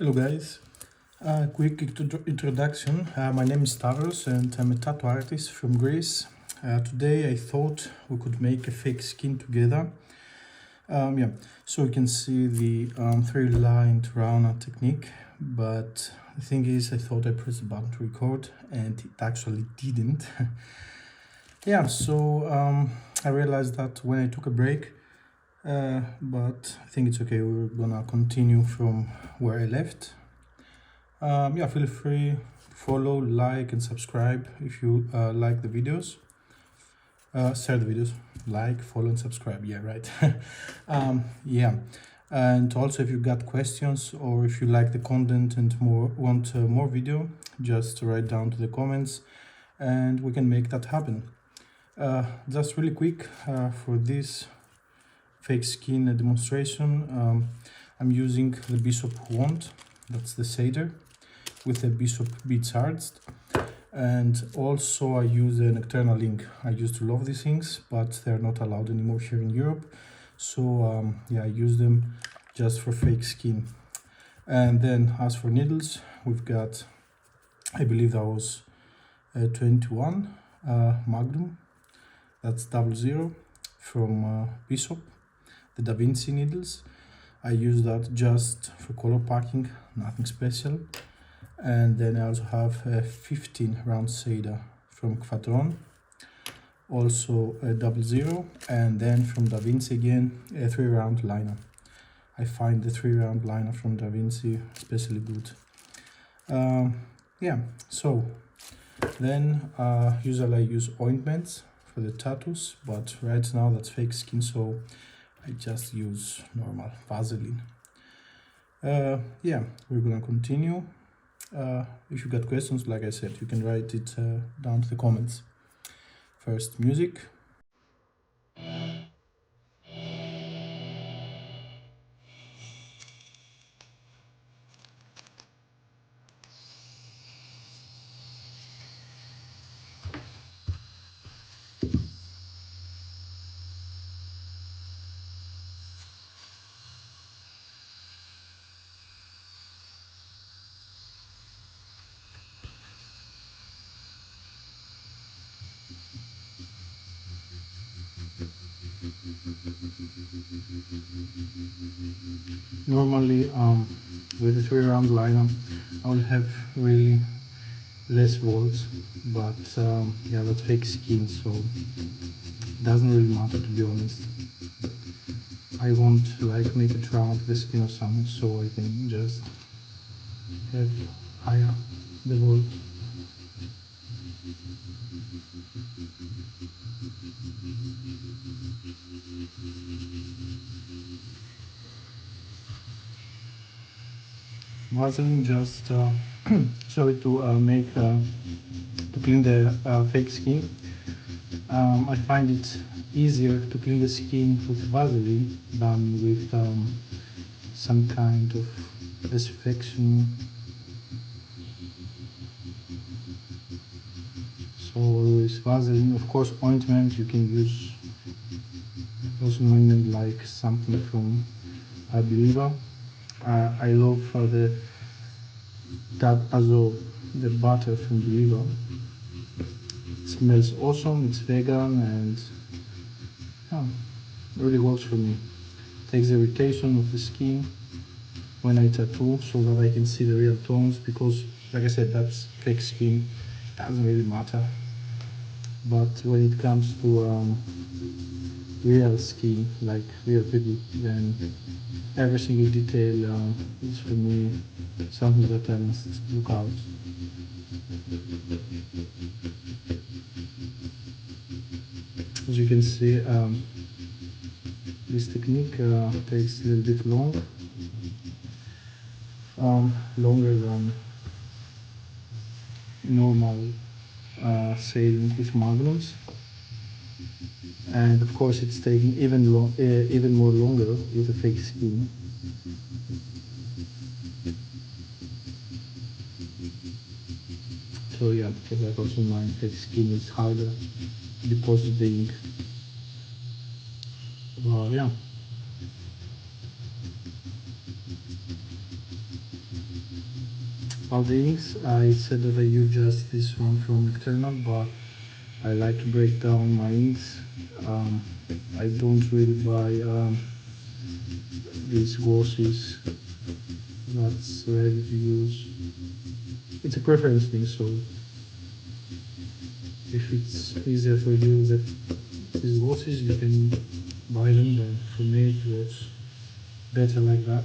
Hello guys, quick introduction. My name is Stavros and I'm a tattoo artist from Greece. Today I thought we could make a fake skin together. So you can see the three-lined Rana technique, but the thing is I thought I pressed the button to record and it actually didn't. I realized that when I took a break, but I think it's okay, we're gonna continue from where I left. Feel free to follow, like and subscribe if you like the videos. Share the videos, like, follow and subscribe, yeah, right. And also if you got questions or if you like the content and want more video, just write down to the comments and we can make that happen. Just really quick, for this fake skin demonstration, I'm using the Bishop wand, that's the shader, with the Bishop beads arched, and also I use an external ink. I used to love these inks, but they're not allowed anymore here in Europe, so I use them just for fake skin. And then as for needles, we've got, I believe that was 21 Magnum, that's 00 from Bishop, the Da Vinci needles. I use that just for color packing, nothing special. And then I also have a 15 round shader from Quadron, also a 00, and then from Da Vinci again a 3-round liner. I find the 3-round liner from Da Vinci especially good. So then usually I use ointments for the tattoos, but right now that's fake skin, so I just use normal Vaseline. We're gonna continue. If you got questions, like I said, you can write it down to the comments. First, music. Normally, with the 3-round liner, I will have really less volts, but that's fake skin, so it doesn't really matter, to be honest. I won't like make it round the skin or something, so I can just have higher the volt. Vaseline just sorry to make to clean the fake skin. I find it easier to clean the skin with Vaseline than with some kind of disinfection. So with Vaseline, of course, ointment you can use also ointment like something from Believer. I love that azole, the butter from Believer. It smells awesome. It's vegan and really works for me. Takes the irritation of the skin when I tattoo so that I can see the real tones, because like I said, that's fake skin, doesn't really matter. But when it comes to real skin, like real people, then every single detail is for me something that I must look out. As you can see, this technique takes a little bit long, longer than normal sailing with magnums, and of course it's taking even more longer with a fake skin. So yeah, because that also my fake skin is harder to deposit the ink. Yeah. All the inks, I said that I use just this one from external, but I like to break down my inks. I don't really buy these glosses that's ready to use. It's a preference thing, so if it's easier for you that these glosses, you can buy them, but for me it was better like that.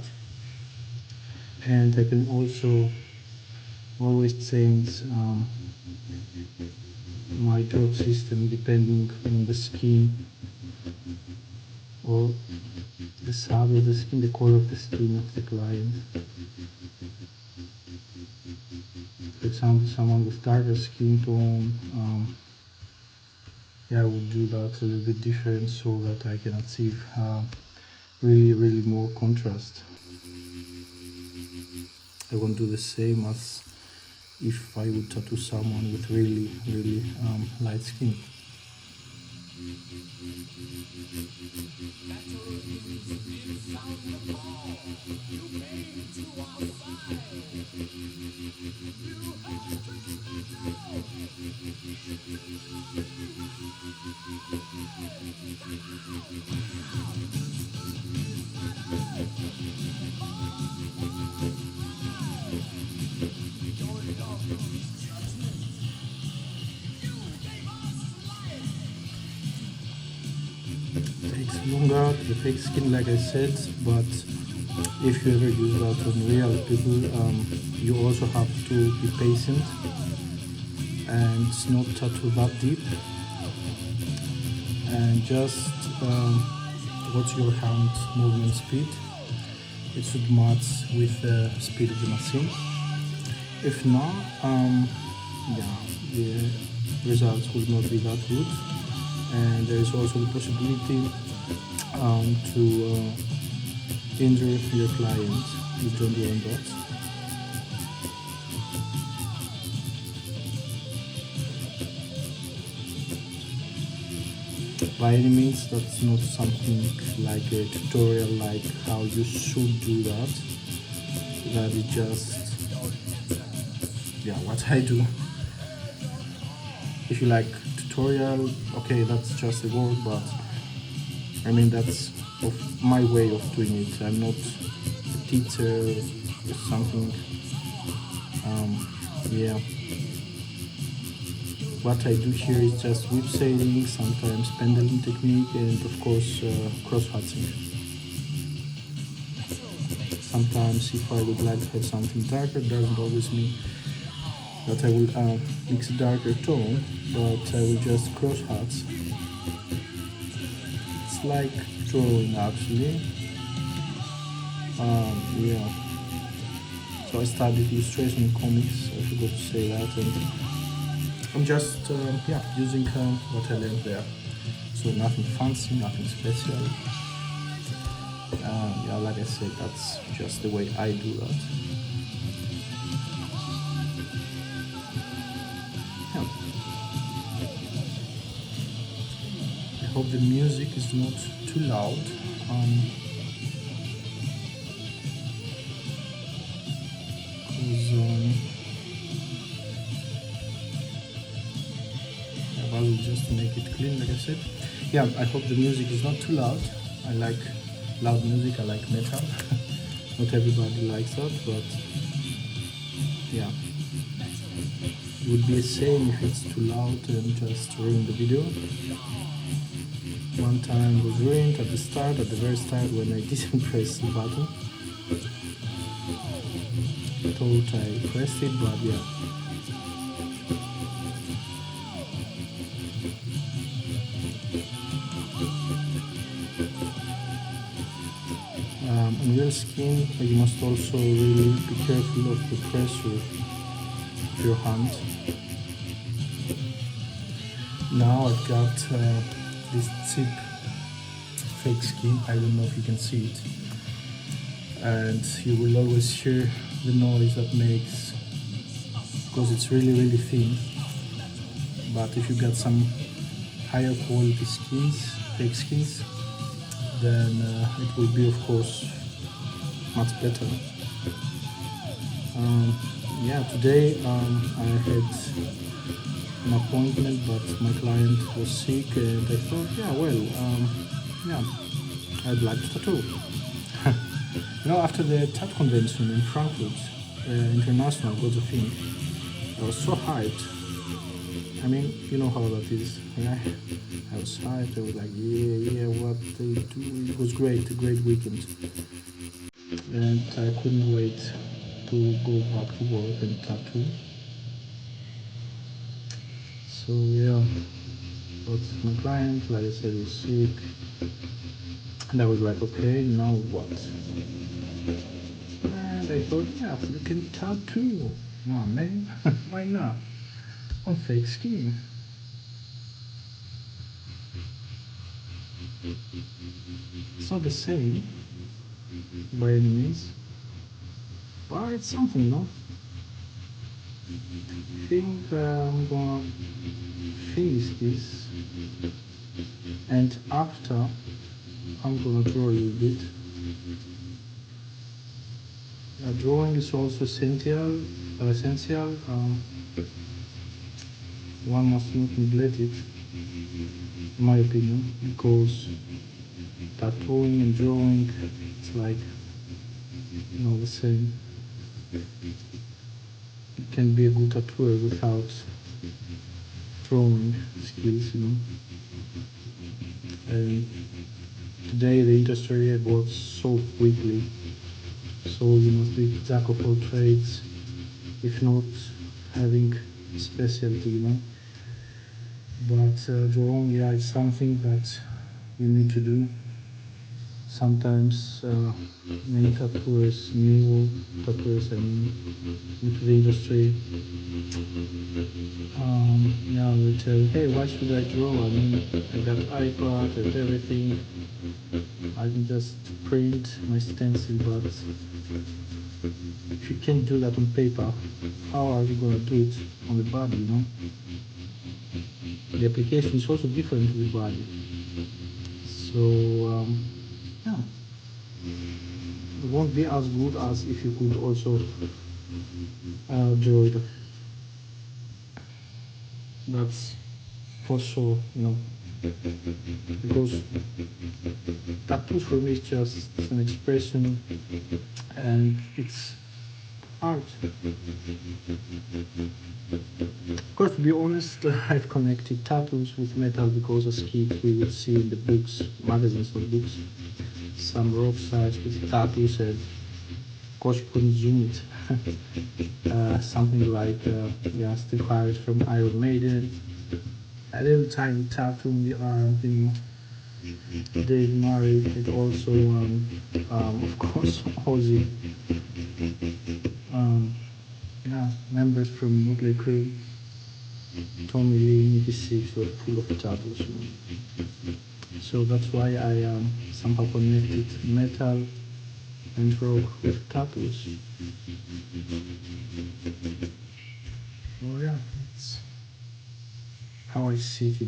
And I can also always change my drop system depending on the skin or the size of the skin, the color of the skin of the client. For example, someone with darker skin tone, I would do that a little bit different so that I can achieve really more contrast. I won't do the same as if I would tattoo someone with really light skin. Takes longer, the fake skin like I said, but if you ever use that on real people, you also have to be patient and not tattoo that deep, and just watch your hand movement speed. It should match with the speed of the machine. If not, the results will not be that good. And there is also the possibility to injure your client. You don't want that. By any means, that's not something like a tutorial like how you should do that. That is just what I do. If you like tutorial, okay, that's just a word, but I mean that's of my way of doing it. I'm not a teacher or something. What I do here is just whip sailing, sometimes pendulum technique, and of course cross-hatching. Sometimes if I would like to have something darker, doesn't always mean that I will mix a darker tone, but I will just cross-hatch. It's like drawing actually. So I studied illustration in comics, I forgot to say that, and I'm just using what I learned there. So nothing fancy, nothing special. Like I said, that's just the way I do that. I hope the music is not too loud. I will just make it clean, like I said. I hope the music is not too loud. I like loud music, I like metal. Not everybody likes that, but it would be a shame if it's too loud and just ruin the video. One time was ruined at the very start when I didn't press the button. I thought I pressed it, but on real skin, you must also really be careful of the pressure of your hand. Now I've got this cheap fake skin, I don't know if you can see it, and you will always hear the noise that makes, because it's really thin. But if you got some higher quality skins, fake skins, then it will be of course much better. yeah, today I had an appointment, but my client was sick, and I thought, yeah, well, yeah, I'd like to tattoo. After the tattoo convention in Frankfurt, international was a thing. I was so hyped. I mean, you know how that is. Yeah, I was hyped. I was like, yeah, what they do. It was great, a great weekend, and I couldn't wait to go back to work and tattoo. So yeah, but my client, like I said, was sick, and I was like, okay, now what? And I thought, yeah, you can tattoo. No, man, why not? On fake skin. It's not the same by any means, but it's something, no? I think I'm gonna finish this, and after I'm gonna draw a little bit. Drawing is also essential. One must not neglect it, in my opinion, because tattooing and drawing, it's like the same. You can be a good tattooer without drawing skills. And today the industry evolves so quickly, so you must be jack of all trades, if not having specialty. But drawing, yeah, it's something that you need to do. Sometimes many tattooers, new tattooers, into the industry, yeah, they tell, hey, why should I draw? I mean, I got iPad and everything. I can just print my stencil, but if you can't do that on paper, how are you gonna do it on the body? The application is also different to the body. So, yeah, it won't be as good as if you could also draw it. That's for sure. Because tattoos for me is just an expression, and it's art. Of course, to be honest, I've connected tattoos with metal because as kids we would see in the books, magazines or books, some rock stars with tattoos, and of course you couldn't zoom it. Something like yeah, Steve Harris from Iron Maiden, a little tiny tattoo in the arm, Dave Murray, and also of course Ozzy, um, yeah, members from Motley Crue, Tommy Lee, 86 were full of tattoos. So that's why I somehow connected metal and rock with tattoos. Oh yeah, it's how I see it.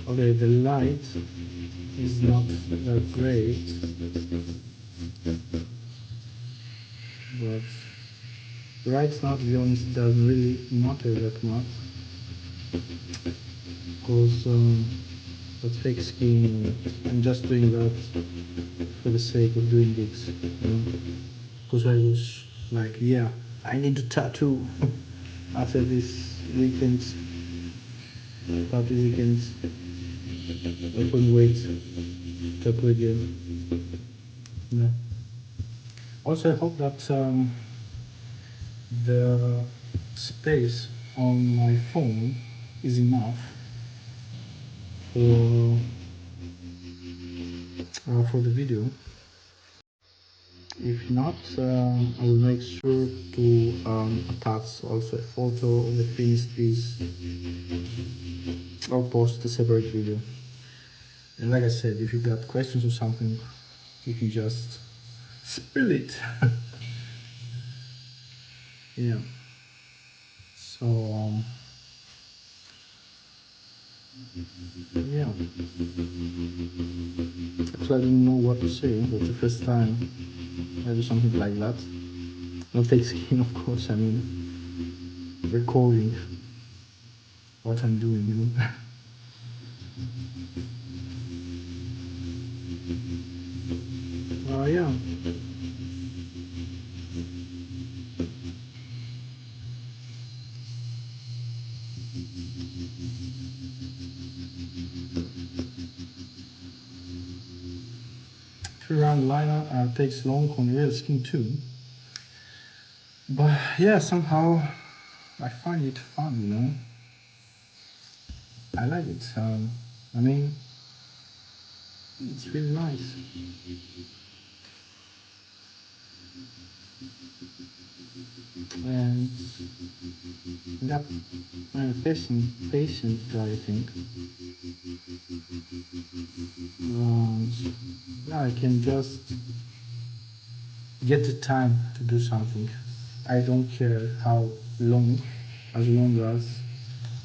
Okay, the light is not that great, but right now, to be honest, it doesn't really matter that much because that's fake skin. I'm just doing that for the sake of doing it. Because I was like, yeah, I need a tattoo after this weekend, tattoo weekends. I couldn't wait to tattoo again. Yeah. Also, I hope that the space on my phone is enough for the video. If not, I will make sure to attach also a photo of the finished piece or post a separate video. And like I said, if you got questions or something, you can just spill it. Yeah. So Yeah, actually I don't know what to say. That's the first time I do something like that. Not fake skin, of course. I mean, recording what I'm doing, you know. Yeah. Three-round liner takes long on real skin too. But yeah, somehow I find it fun, you know. I like it. I mean, it's really nice. And that patient, I think. Yeah, I can just get the time to do something. I don't care how long, as long as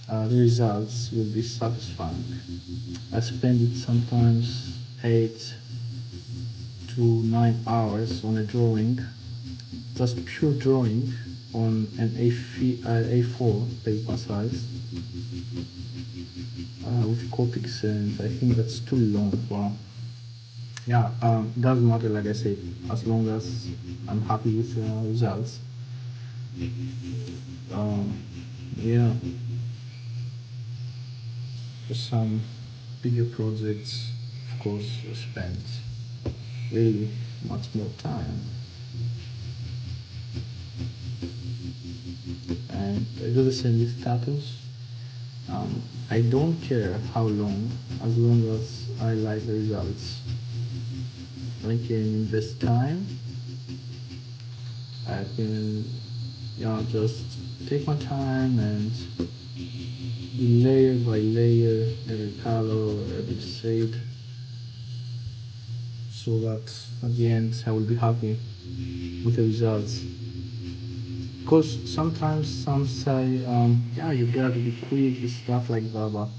the results will be satisfying. I spend it sometimes 8 to 9 hours on a drawing, just pure drawing on an A4 paper size with Copics, and I think that's too long. Wow. Yeah, it doesn't matter, like I said, as long as I'm happy with the results. Um, yeah, some bigger projects, of course, spend really much more time. And I do the same with tattoos. I don't care how long, as long as I like the results. I can invest time. I can, just take my time and layer by layer, every color, every shade, so that at the end I will be happy with the results. Because sometimes some say, yeah, you gotta be quick and stuff like that, but at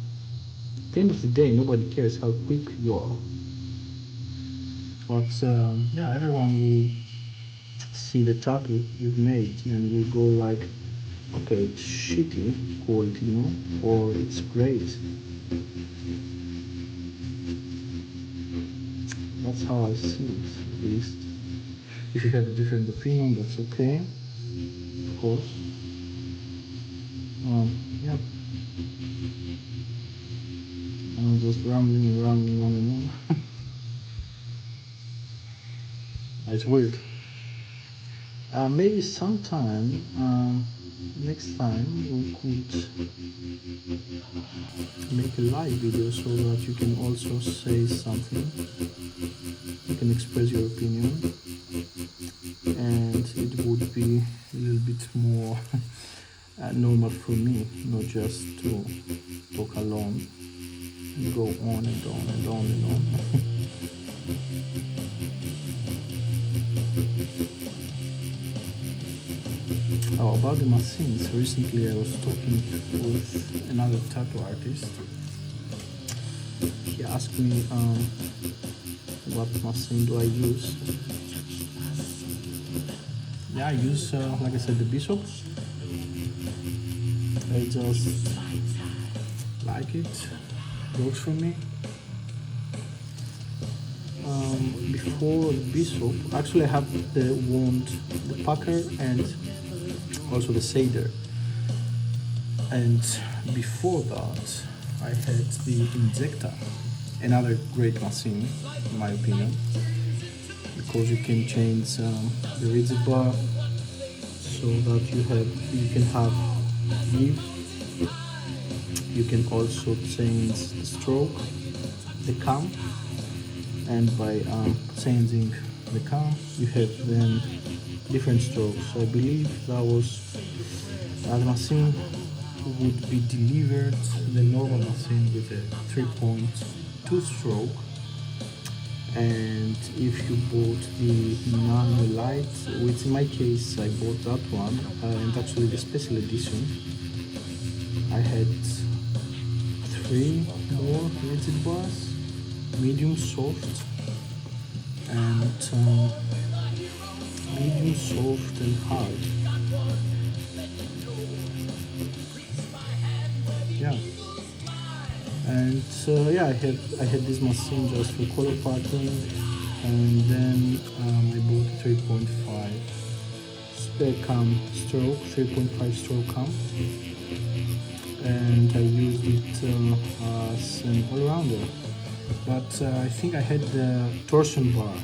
the end of the day, nobody cares how quick you are. But yeah, everyone will see the tattoo you've made and will go like, okay, it's shitty quality, you know, or it's great. That's how I see it, at least. If you have a different opinion, that's okay, of course. Yeah, I'm just rambling and rambling on and on. It's weird. Maybe sometime, next time, we could make a live video so that you can also say something. You can express your opinion, and it would be a little bit more normal for me, not just to talk alone and go on and on and on and on. Oh, about the machines, recently I was talking with another tattoo artist. He asked me what machine do I use. Yeah, I use, like I said, the Bishop. I just like it, works for me. Before the Bishop, actually I have the wand, the Packer, and also the Seder. And before that, I had the Injector, another great machine, in my opinion, because you can change the rigid bar so that you can have give. You can also change the stroke, the cam, and by changing the cam, you have then different strokes. So I believe that was the machine would be delivered the normal machine with a 3.2 stroke, and if you bought the Nano Light, which in my case I bought that one, and actually the special edition, I had three more rigid bars, medium soft and medium soft and hard. Yeah, and yeah, I had this machine just for color pattern, and then I bought a 3.5 spare cam stroke, 3.5 stroke cam, and I used it as an all-rounder. But I think I had the torsion bar.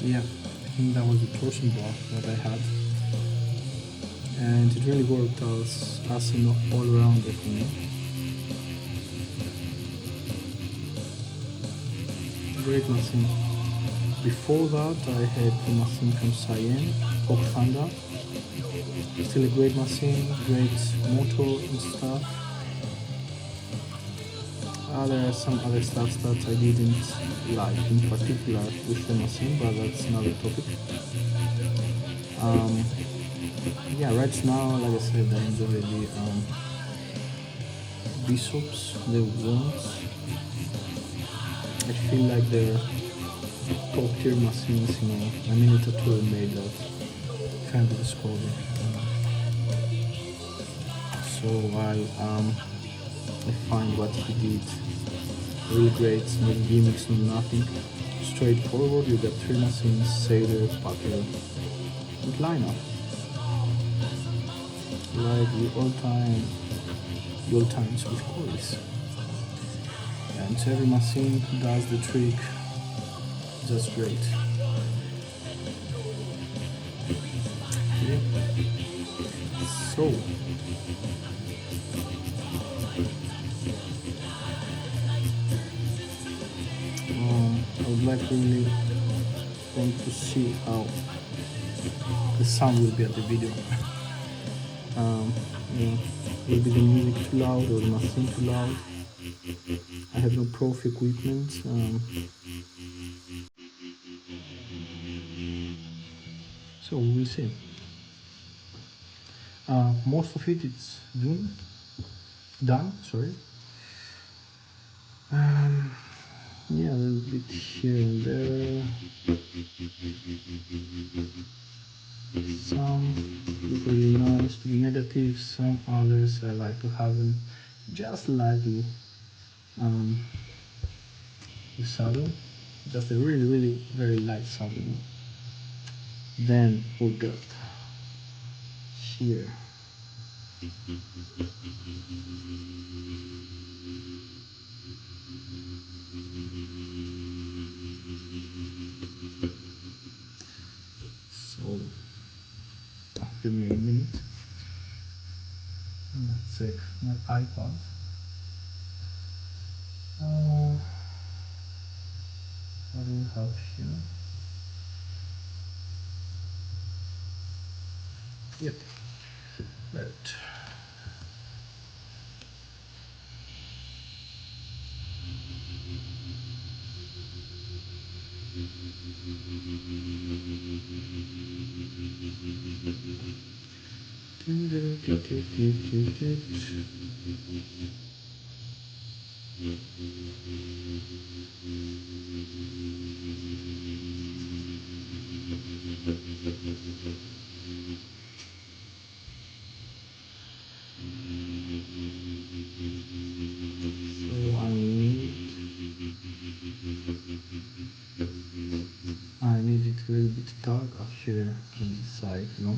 Yeah, I think that was the torsion bar that I had, and it really worked as an all-rounder for me. Great machine. Before that, I had the machine from Cyan, Hawk Thunder. Still a great machine, great motor and stuff. There are some other stuff that I didn't like in particular with the machine, but that's another topic. Yeah, right now, like I said, I enjoy the bishops, the wands. I feel like they're top tier machines, you know. I mean, it's a tool made that kind of describe it. So I find what he did really great, no gimmicks, no nothing. Straightforward, you got three machines, Sailor, Packer, and lineup. Like the old times with coils. And every machine does the trick just great. Yeah. So I would like really want to see how the sound will be at the video. Yeah, will be the music too loud or the machine too loud? I have no prof equipment. So we will see. Most of it is done. Sorry. Yeah, a little bit here and there. Some look really nice to be negative. Some others I like to have them just lightly the saddle, just a really very light saddle. Then we got here. So give me a minute. Let's check my iPad. What do we have here? Yep. Right. So I need it a little bit dark up here on the side, you know.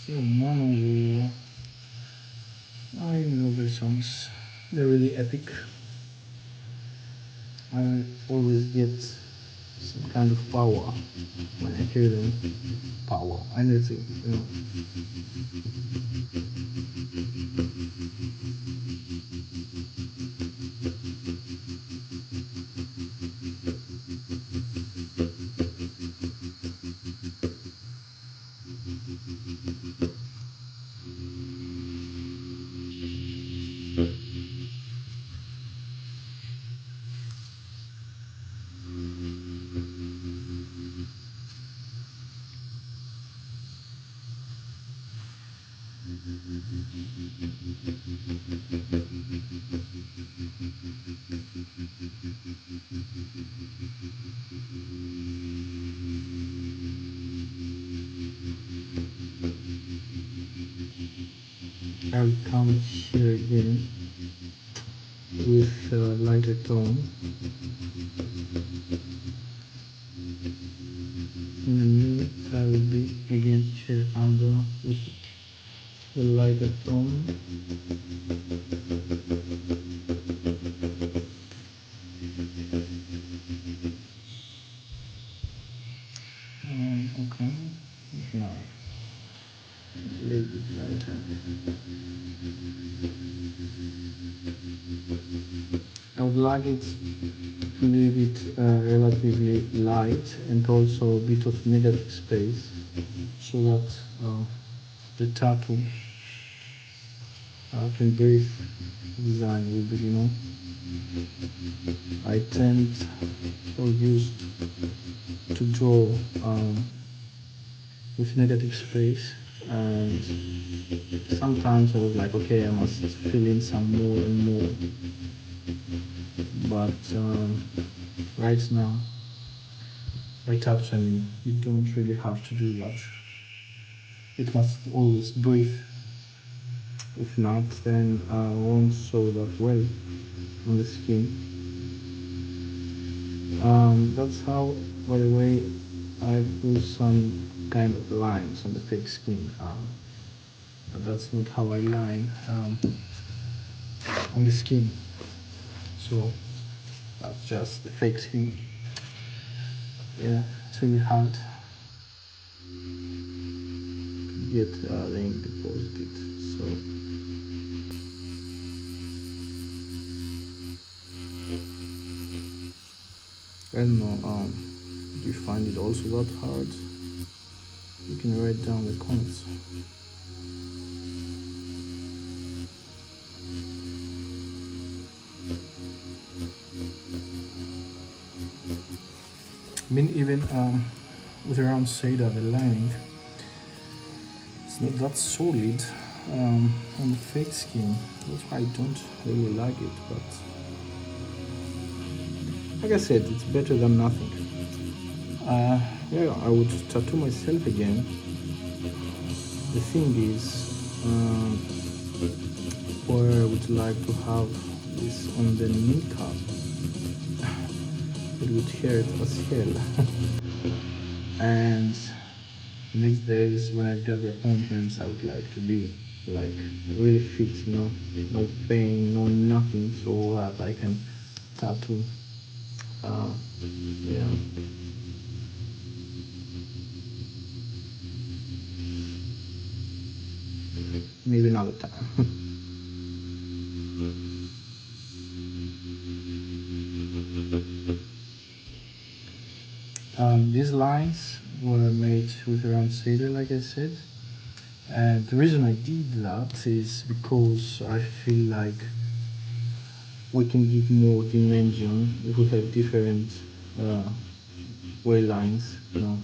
So mono, I know the songs. They're really epic. I always get some kind of power when I hear them. Power, energy, you know. I'll come here again with a lighter tone. In a minute I will be again here under with the lighter tone. Okay, now a little bit lighter. I would like it to leave it relatively light and also a bit of negative space so that the tattoo can breathe design will be, you know. I tend or used to draw with negative space, and sometimes I was like, okay, I must fill in some more and more, but right now, right after, I mean, you don't really have to do that. It must always breathe. If not, then I won't show that well on the skin. That's how, by the way, I put some kind of lines on the fake skin. But that's not how I line on the skin. So that's just the fake skin. Yeah, it's really hard to get the ink deposited. So I don't know. Do you find it also that hard? You can write down the comments. I mean, even with around Seda, the lining, it's not that solid on the fake skin. That's why I don't really like it. But like I said, it's better than nothing. Yeah, I would tattoo myself again. The thing is, where I would like to have this on the kneecap, it would hurt as hell. And these days, when I get the appointments, I would like to be like really fit, you know, no pain, no nothing, so that I can tattoo. Yeah. Maybe another time. These lines were made with around cedar, like I said. And the reason I did that is because I feel like we can give more dimension if we have different way lines, you know.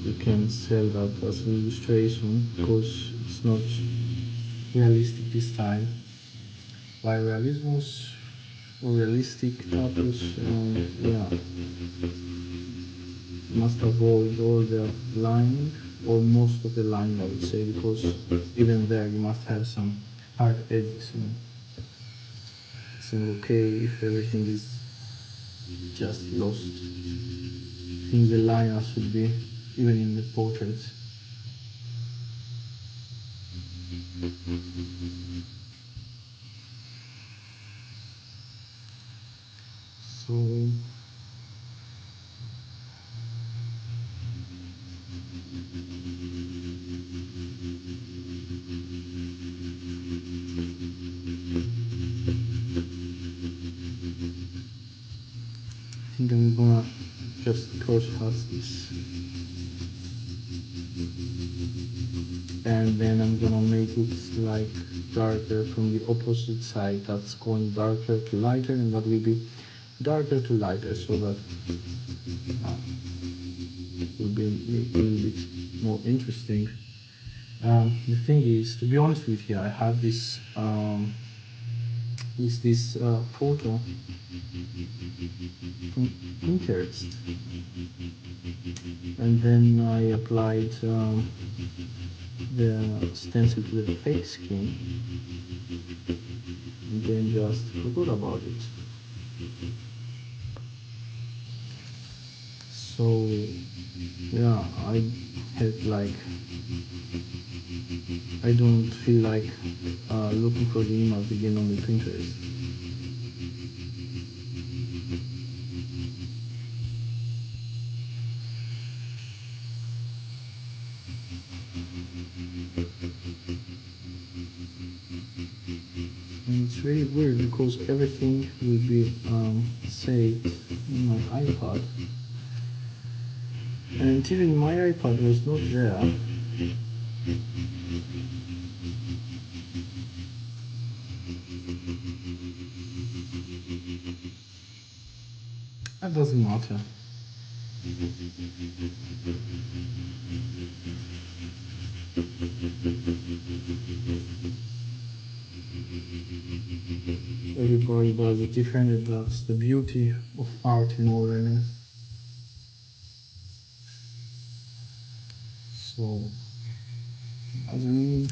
You can sell that as an illustration because it's not realistic this time. By realismus or realistic tattoos, yeah, must avoid all the lining or most of the lining, I would say, because even there you must have some hard edges. You know. It's not okay if everything is just lost. I think the line should be even in the portraits. So I think I'm gonna just cross-hatch this, and then I'm gonna make it like darker from the opposite side. That's going darker to lighter, and that will be darker to lighter, so that will be a little bit more interesting. The thing is, to be honest with you, I have this photo from Pinterest, and then I applied the stencil to the fake skin, and then just forgot about it. So yeah, I had like, I don't feel like looking for the image again on the Pinterest. And it's really weird because everything will be saved in my iPad, and even my iPad was not there. That doesn't matter. Everybody does it different, and that's the beauty of art in all. So, as I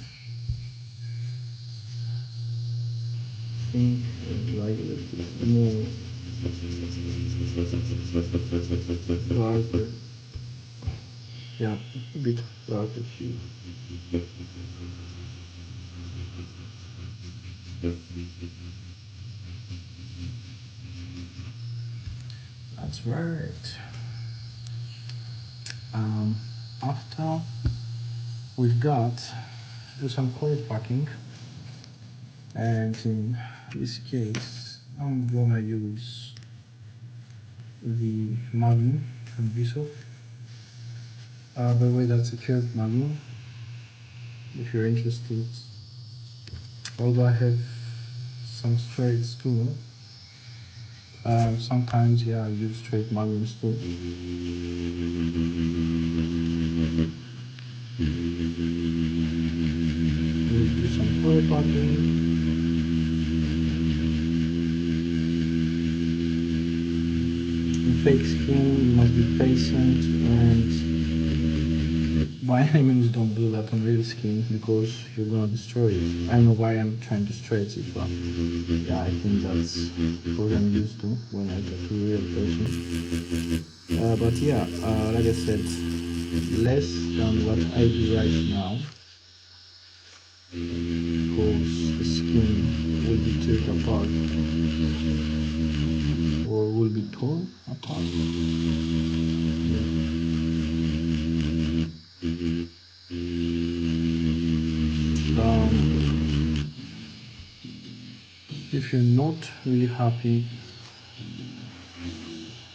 think like more darker, yeah, a bit darker hue. That's right. After we've got do some color packing, and in this case, I'm gonna use the Magnum from Vsauce. By the way, that's a curved Magnum. If you're interested, although I have some straights too. Sometimes, yeah, I use straight Magnums too. We'll do some color packing. In fake skin, you must be patient, and by any means don't do that on real skin because you're gonna destroy it. I don't know why I'm trying to stretch it, but yeah, I think that's what I'm used to when I get to a real person. But yeah, like I said, less than what I do right now, because the skin will be teared apart or will be torn apart. If you're not really happy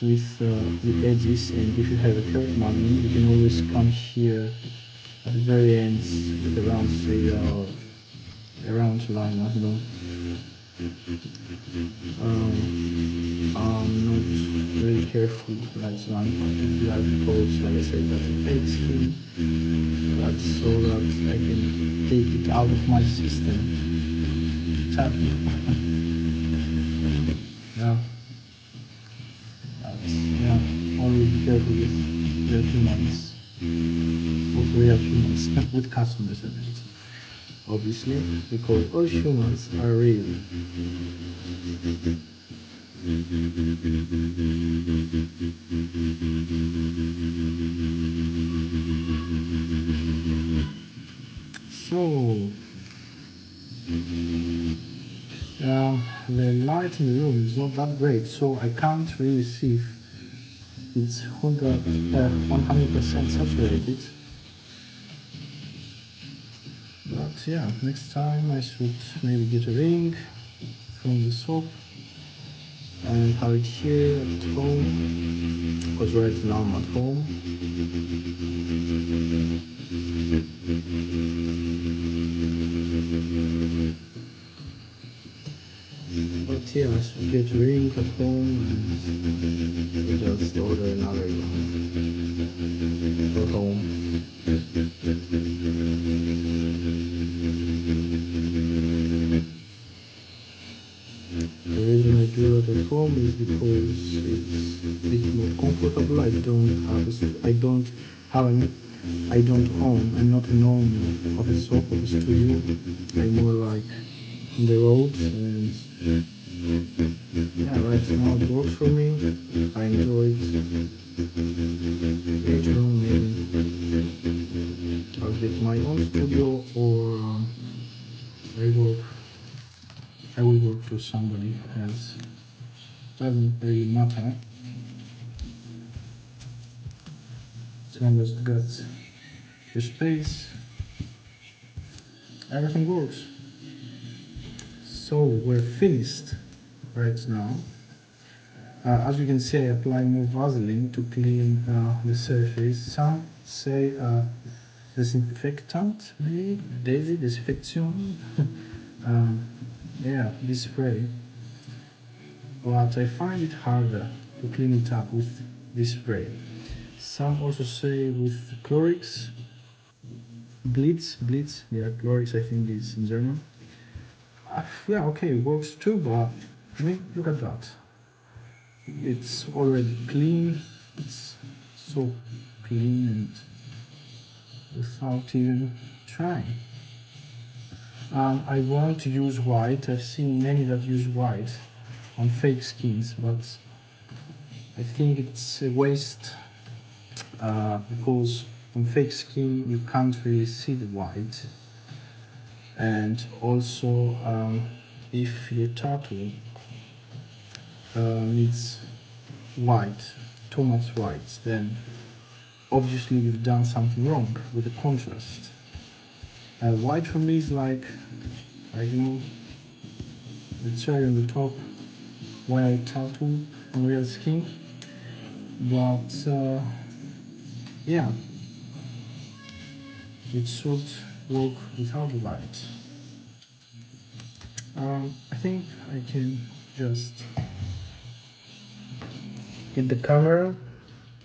with the edges, and if you have a curved Magnum, you can always come here at the very ends with a round shader or a round line. I don't know. I'm not really careful like line with that because, like I said, that's a fake skin. That's so that I can take it out of my system. Exactly. Yeah. Yeah. Always be careful with real humans. With real humans, with customers, I mean. Obviously, because all humans are real. So, the light light in the room is not that great, so I can't really see if it's 100% saturated. But yeah, next time I should maybe get a ring from the soap and have it here at home, because right now I'm at home. But yeah, I should get a ring at home and just order another one for home. The reason I do it at home is because it's a bit more comfortable. I don't own, I'm not an owner of a soap of a studio. I'm more like on the road, and yeah, right now it works for me. I enjoy it. Later on maybe I'll get my own studio, or I will work for somebody else. Doesn't really matter, as long as it got the space, everything works. So we're finished right now. As you can see, I apply more Vaseline to clean the surface. Some say disinfectant, maybe daily disinfection. Yeah, this spray. But I find it harder to clean it up with this spray. Some also say with Chlorix, Blitz, yeah, Chlorix I think is in German. Yeah, okay, it works too, but I mean, look at that. It's already clean, it's so clean and without even trying. I want to use white. I've seen many that use white on fake skins, but I think it's a waste because on fake skin you can't really see the white, and also if your tattoo needs white, too much white, then obviously you've done something wrong with the contrast. White for me is like, I know, the cherry on the top when I tattoo on real skin, but yeah, it should work without the light. I think I can just get the camera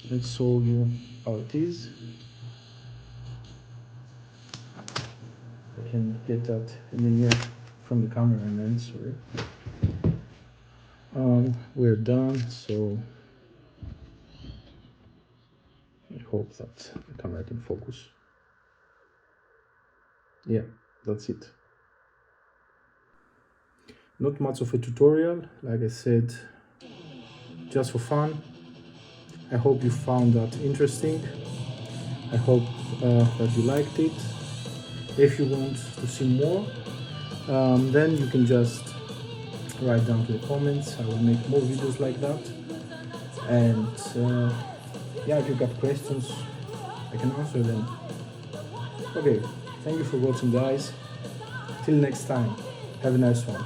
and show you how it is. I can get that in the near from the camera and then sorry. We're done, so I hope that the camera can focus. Yeah, that's it. Not much of a tutorial, like I said, just for fun. I hope you found that interesting. I hope that you liked it. If you want to see more, then you can just write down to the comments. I will make more videos like that. And yeah, if you got questions, I can answer them. Okay, thank you for watching, guys. Till next time, have a nice one.